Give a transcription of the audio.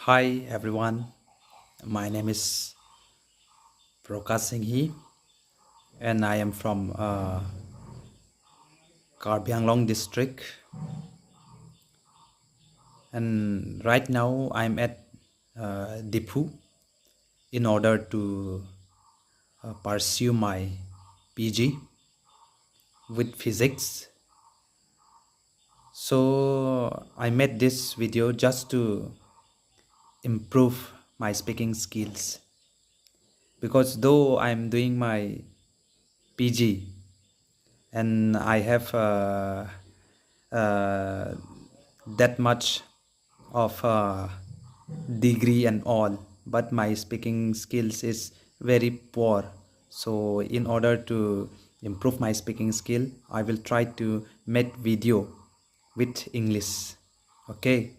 Hi everyone, my name is Prakash Singhi and I am from Karbi Anglong district, and right now I'm at Dipu in order to pursue my PG with physics. So I made this video just to improve my speaking skills, because though I'm doing my PG and I have uh, that much of degree and all, but my speaking skills is very poor. So in order to improve my speaking skill, I will try to make video with English. Okay,